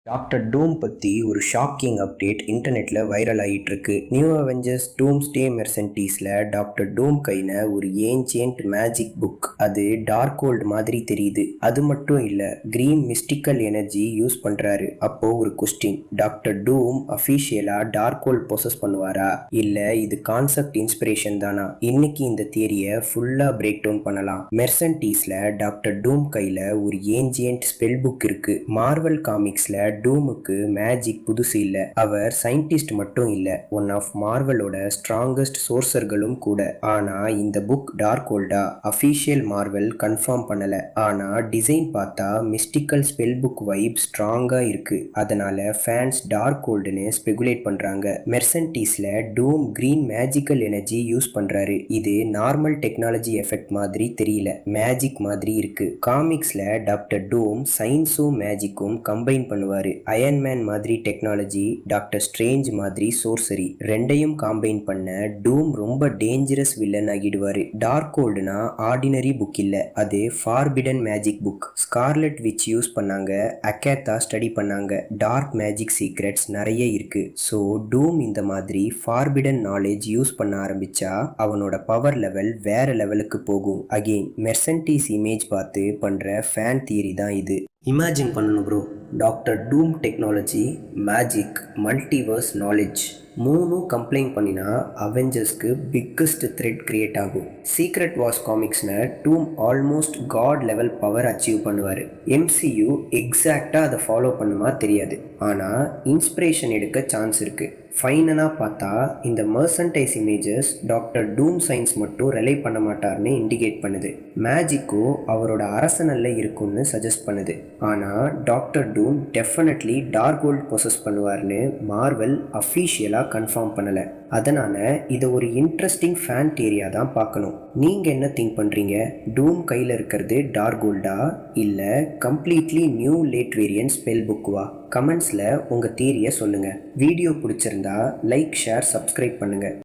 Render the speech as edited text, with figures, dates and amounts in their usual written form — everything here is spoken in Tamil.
டாக்டர் டூம் பற்றி ஒரு ஷாக்கிங் அப்டேட் இன்டர்நெட்டில் வைரல் ஆகிட்டு இருக்கு. நியூ அவெஞ்சர்ஸ் டூம்ஸ்டே மெர்சன்டீஸில் டாக்டர் டூம் கையில் ஒரு ஏன்சியன்ட் மேஜிக் புக். அது டார்க் ஹோல்ட் மாதிரி தெரியுது. அது மட்டும் இல்லை, கிரீன் மிஸ்டிக்கல் எனர்ஜி யூஸ் பண்ணுறாரு. அப்போ ஒரு கொஸ்டின், டாக்டர் டூம் அஃபீஷியலாக டார்க் ஹோல்ட் ப்ரொசஸ் பண்ணுவாரா, இல்லை இது கான்செப்ட் இன்ஸ்பிரேஷன் தானா? இன்னைக்கு இந்த தியரியை ஃபுல்லாக பிரேக் டவுன் பண்ணலாம். மெர்சன்டீஸில் டாக்டர் டூம் கையில் ஒரு ஏன்சியன்ட் ஸ்பெல் புக் இருக்கு. மார்வல் காமிக்ஸில் டூமுக்கு மேஜிக் புதுசு இல்ல. அவர் சயின்டிஸ்ட் மட்டும் இல்ல, ஒன் ஆஃப் மார்வலோட ஸ்ட்ராங்கஸ்ட் சோர்சர்களும் கூட. ஆனா இந்த புக் டார்க் ஹோல்டா? அஃபீஷியல் மார்வல் கன்ஃபார்ம் பண்ணல. ஆனா டிசைன் பார்த்தா மிஸ்டிக்கல் ஸ்பெல் புக் வைப் ஸ்ட்ராங்கா இருக்கு. அதனால ஃபேன்ஸ் டார்க் ஹோல்டுன்னு ஸ்பெகுலேட் பண்றாங்க. மெர்சன்டீஸ்ல டூம் கிரீன் மேஜிக்கல் எனர்ஜி யூஸ் பண்றாரு. இது நார்மல் டெக்னாலஜி எஃபெக்ட் மாதிரி தெரியல, மேஜிக் மாதிரி இருக்கு. காமிக்ஸ்ல டாக்டர் டூம் சயின்ஸும் மேஜிக்கும் கம்பைன் பண்ணுவாரு. அயன்மேன் மாதிரி டெக்னாலஜி, டாக்டர் ஸ்ட்ரேஞ்ச் மாதிரி சோர்சரி, ரெண்டையும் காம்பைன் பண்ண டூம் ரொம்ப டேஞ்சரஸ் வில்லன் ஆகிடுவாரு. டார்க் ஹோல்டுனா ஆர்டினரி புக் இல்ல, அது forbidden magic book. Scarlet Witch use பண்ணாங்க, அகேத்தா ஸ்டடி பண்ணாங்க. டார்க் மேஜிக் சீக்ரெட்ஸ் நிறைய இருக்கு. ஸோ டூம் இந்த மாதிரி ஃபார்பிடன் நாலேஜ் யூஸ் பண்ண ஆரம்பிச்சா அவனோட பவர் லெவல் வேற லெவலுக்கு போகும். அகெயின் மெர்சன்டீஸ் இமேஜ் பார்த்து பண்ற ஃபேன் தியரி தான் இது. இமேஜின் பண்ணணும் bro, Doctor Doom technology, magic, multiverse knowledge மூணும் கம்ப்ளைண்ட் பண்ணினா அவெஞ்சர்ஸ்க்கு பிக்கஸ்ட் த்ரெட் கிரியேட் ஆகும். சீக்ரெட் வார்ஸ் காமிக்ஸ்னு Doom almost god level power achieve பண்ணுவார். எம்சியூ எக்ஸாக்டாக அதை ஃபாலோ பண்ணுமா தெரியாது, ஆனால் இன்ஸ்பிரேஷன் எடுக்க சான்ஸ் இருக்குது. ஃபைனலாக பார்த்தா இந்த மெர்சன்டைஸ் இமேஜஸ் டாக்டர் டூம் சயின்ஸ் மட்டும் ரிலை பண்ண மாட்டார்னு இண்டிகேட் பண்ணுது. மேஜிக்கோ அவரோட அரசனல்ல இருக்கும்னு சஜஸ்ட் பண்ணுது. ஆனால் Doctor Doom definitely Darkhold possess பண்ணுவார்னு மார்வல் அஃபீஷியலாக கன்ஃபார்ம் பண்ணலை. அதனால் இதை ஒரு இன்ட்ரெஸ்டிங் ஃபேன் தியரியாக தான் பார்க்கணும். நீங்கள் என்ன திங்க் பண்ணுறீங்க? டூம் கையில் இருக்கிறது டார்க் ஹோல்டா, இல்லை completely new late variant spell புக்குவா? கமெண்ட்ஸில் உங்கள் தியரியை சொல்லுங்கள். வீடியோ பிடிச்சிருந்தா லைக், ஷேர், சப்ஸ்கிரைப் பண்ணுங்கள்.